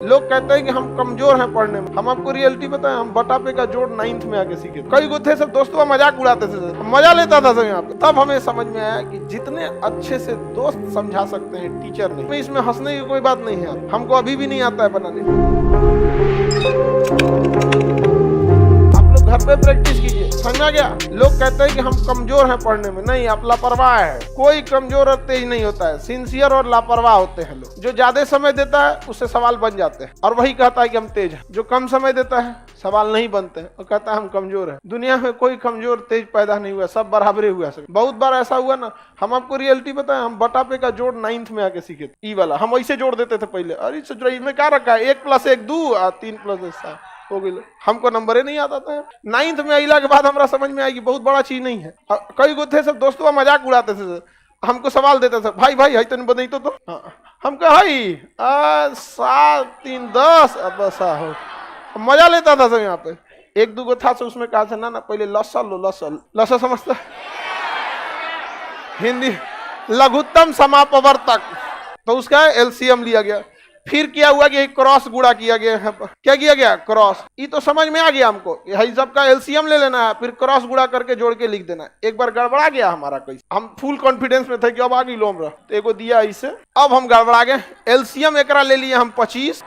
लोग कहते हैं कि हम कमजोर हैं पढ़ने में। हम आपको रियलिटी बताएं, हम बटा पे का जोड़ 9th में आके सीखे। कई गो थे सब दोस्तों मजाक उड़ाते थे, मजा लेता था सब यहाँ पे। तब हमें समझ में आया कि जितने अच्छे से दोस्त समझा सकते हैं टीचर नहीं। इसमें हंसने की कोई बात नहीं है, हमको अभी भी नहीं आता है बनाने। घर पे प्रैक्टिस कीजिए, समझा गया। लोग कहते हैं कि हम कमजोर हैं पढ़ने में, नहीं, आप लापरवाह है। कोई कमजोर और तेज नहीं होता है, सिंसियर और लापरवाह होते हैं लोग। जो ज्यादा समय देता है उससे सवाल बन जाते हैं और वही कहता है कि हम तेज हैं। जो कम समय देता है सवाल नहीं बनते हैं और कहता है हम कमजोर हैं। दुनिया में कोई कमजोर तेज पैदा नहीं हुआ, सब बराबरे हुआ। बहुत बार ऐसा हुआ ना, हम आपको रियलिटी बताएं, हम बटा पे का जोड़ 9th में आके सीखे थे। ई वाला हम ऐसे जोड़ देते थे पहले। अरे सोच रही में क्या रखा है, 1 + 1 2 और 3 + 1 7 हो गई। हमको नंबर ही नहीं आता था। 9th में आइला के बाद हमरा समझ में आई कि बहुत बड़ा चीज नहीं है। कई गो थे सब दोस्तों मजाक उड़ाते थे, हमको सवाल देते थे, भाई भाई है तन बदई तो हम कहे 7 3 10 अब ऐसा हो। मजा लेता था सब यहाँ पे। 1 2 गो था उसमें कहा था ना पहले लसा समझता हिंदी लघुत्तम समापवर्तक, तो उसका एलसीएम लिया गया। फिर क्या हुआ कि क्रॉस गुणा किया गया है। क्या किया गया? क्रॉस। ये तो समझ में आ गया हमको, यही सबका एलसीएम ले लेना है, फिर क्रॉस गुणा करके जोड़ के लिख देना है। एक बार गड़बड़ा गया हमारा कैसे, हम फुल कॉन्फिडेंस में थे कि अब आगे लोम रहा, तो एगो दिया इसे, अब हम गड़बड़ा गए। एलसीएम एकरा ले लिए हम 25,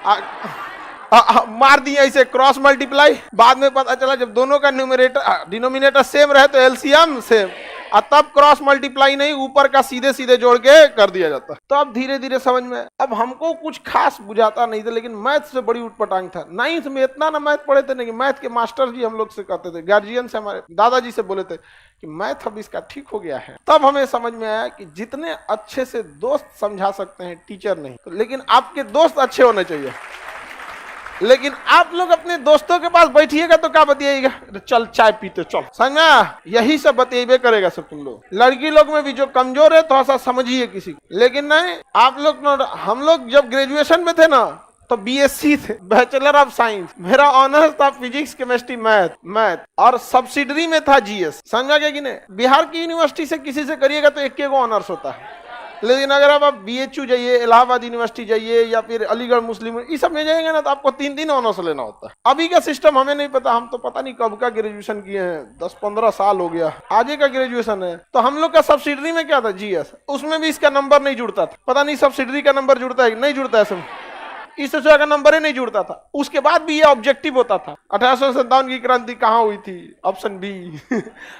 मार दिया इसे क्रॉस मल्टीप्लाई। बाद में पता चला जब दोनों का न्यूमरेटर डिनोमिनेटर सेम रहे तो एलसीएम सेम, और तब क्रॉस मल्टीप्लाई नहीं, ऊपर का सीधे सीधे जोड़ के कर दिया जाता। तो अब धीरे धीरे समझ में। अब हमको कुछ खास बुझाता नहीं था, लेकिन मैथ से बड़ी उटपटांग था। 9th में इतना ना मैथ पढ़े थे, नहीं मैथ के मास्टर जी हम लोग से कहते थे, गार्जियन से, हमारे दादाजी से बोले थे कि मैथ अब इसका ठीक हो गया है। तब हमें समझ में आया कि जितने अच्छे से दोस्त समझा सकते हैं टीचर नहीं, तो लेकिन आपके दोस्त अच्छे होने चाहिए। लेकिन आप लोग अपने दोस्तों के पास बैठिएगा तो क्या बतियाएगा, चल चाय पीते चल, समझा, यही सब बतिएबे करेगा सब तुम लोग। लड़की लोग में भी जो कमजोर है थोड़ा सा समझिए किसी को। लेकिन नहीं, आप लोग, हम लोग जब ग्रेजुएशन में थे ना तो बीएससी थे, बैचलर ऑफ साइंस। मेरा ऑनर्स था फिजिक्स केमिस्ट्री मैथ और सब्सिडरी में था जीएस, समझा गया कि नहीं। बिहार की यूनिवर्सिटी से किसी से करिएगा तो 1 ऑनर्स होता है। लेकिन अगर आप बीएचयू जाइए, इलाहाबाद यूनिवर्सिटी जाइए, या फिर अलीगढ़ मुस्लिम, इस सब में जाएंगे ना तो आपको 3 ऑनर्स लेना होता है। अभी का सिस्टम हमें नहीं पता, हम तो पता नहीं कब का ग्रेजुएशन किए हैं, 10-15 साल हो गया, आगे का ग्रेजुएशन है। तो हम लोग का सब्सिडरी में क्या था, जीएस, उसमें भी इसका नंबर नहीं जुड़ता था। पता नहीं सब्सिडरी का नंबर जुड़ता है नहीं जुड़ता है, सब इस तरह का नंबर ही नहीं जुड़ता था। उसके बाद भी ये ऑब्जेक्टिव होता था, 1857 की क्रांति कहाँ हुई थी, ऑप्शन बी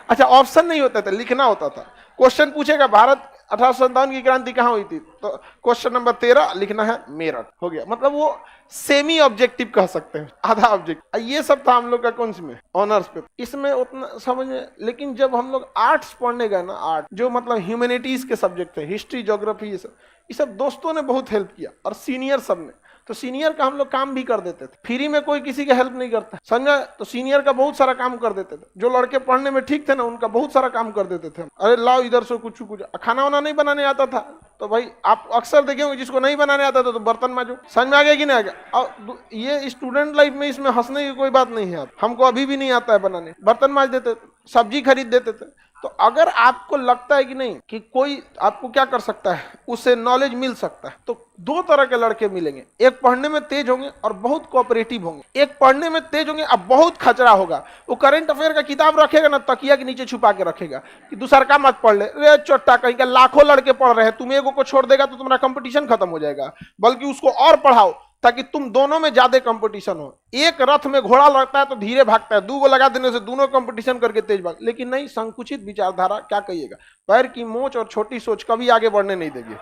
अच्छा, ऑप्शन नहीं होता था, लिखना होता था। क्वेश्चन पूछेगा भारत 1857 की क्रांति कहाँ हुई थी, तो क्वेश्चन नंबर 13 लिखना है मेरठ, हो गया। मतलब वो सेमी ऑब्जेक्टिव कह सकते हैं, आधा ऑब्जेक्टिव। ये सब था हम लोग का कौन सी में, ऑनर्स पे। इसमें उतना समझ में। लेकिन जब हम लोग आर्ट्स पढ़ने गए ना, आर्ट जो मतलब ह्यूमैनिटीज के सब्जेक्ट थे, हिस्ट्री, ज्योग्राफी, ये सब दोस्तों ने बहुत हेल्प किया, और सीनियर सब ने। तो सीनियर का हम लोग काम भी कर देते थे, फ्री में कोई किसी की हेल्प नहीं करता, समझा। तो सीनियर का बहुत सारा काम कर देते थे। जो लड़के पढ़ने में ठीक थे ना, उनका बहुत सारा काम कर देते थे। अरे लाओ इधर से कुछ खाना वाना नहीं बनाने आता था तो भाई आप अक्सर देखे होंगे, जिसको नहीं बनाने आता था तो बर्तन मांजो, समझ में आ गया कि नहीं आ गया। और ये स्टूडेंट लाइफ में इसमें हंसने की कोई बात नहीं है। हमको अभी भी नहीं आता है बनाने, बर्तन मांज देते, सब्जी खरीद देते थे। तो अगर आपको लगता है कि नहीं कि कोई आपको क्या कर सकता है, उससे नॉलेज मिल सकता है, तो 2 तरह के लड़के मिलेंगे। एक पढ़ने में तेज होंगे और बहुत कोऑपरेटिव होंगे। एक पढ़ने में तेज होंगे अब बहुत खचरा होगा। वो करंट अफेयर का किताब रखेगा ना, तकिया के नीचे छुपा के रखेगा कि दूसरा का मत पढ़ ले, रे चोट्टा, कहीं का लाखों लड़के पढ़ रहे हैं, तुम एगो को छोड़ देगा तो तुम्हारा कंपटीशन खत्म हो जाएगा। बल्कि उसको और पढ़ाओ ताकि तुम दोनों में ज्यादा कंपटीशन हो। एक रथ में घोड़ा लगता है तो धीरे भागता है, 2 गो लगा देने से दोनों कंपटीशन करके तेज भाग। लेकिन नहीं, संकुचित विचारधारा, क्या कहिएगा, पैर की मोच और छोटी सोच कभी आगे बढ़ने नहीं देगी।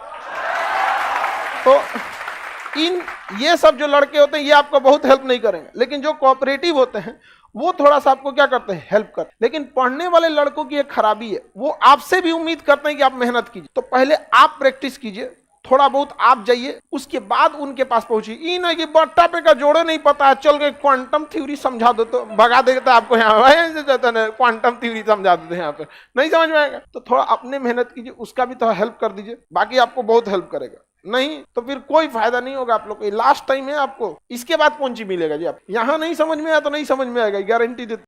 तो ये सब जो लड़के होते हैं ये आपको बहुत हेल्प नहीं करेंगे। लेकिन जो कोऑपरेटिव होते हैं वो थोड़ा सा आपको क्या करते हैं, हेल्प करते हैं। लेकिन पढ़ने वाले लड़कों की एक खराबी है, वो आपसे भी उम्मीद करते हैं कि आप मेहनत कीजिए। तो पहले आप प्रैक्टिस कीजिए, थोड़ा बहुत आप जाइए, उसके बाद उनके पास पहुंचिए। ये ना कि बट्टा पे का जोड़े नहीं पता है, चल के क्वांटम थ्योरी समझा दो तो भगा देता आपको, यहाँ क्वांटम थ्योरी समझा देते हैं, यहाँ पे नहीं समझ में आएगा। तो थोड़ा अपने मेहनत कीजिए, उसका भी थोड़ा हेल्प कर दीजिए, बाकी आपको बहुत हेल्प करेगा। नहीं तो फिर कोई फायदा नहीं होगा आप लोग को। लास्ट टाइम है आपको, इसके बाद कौन सी मिलेगा जी। आप यहाँ नहीं समझ में आया तो नहीं समझ में आएगा, गारंटी देते।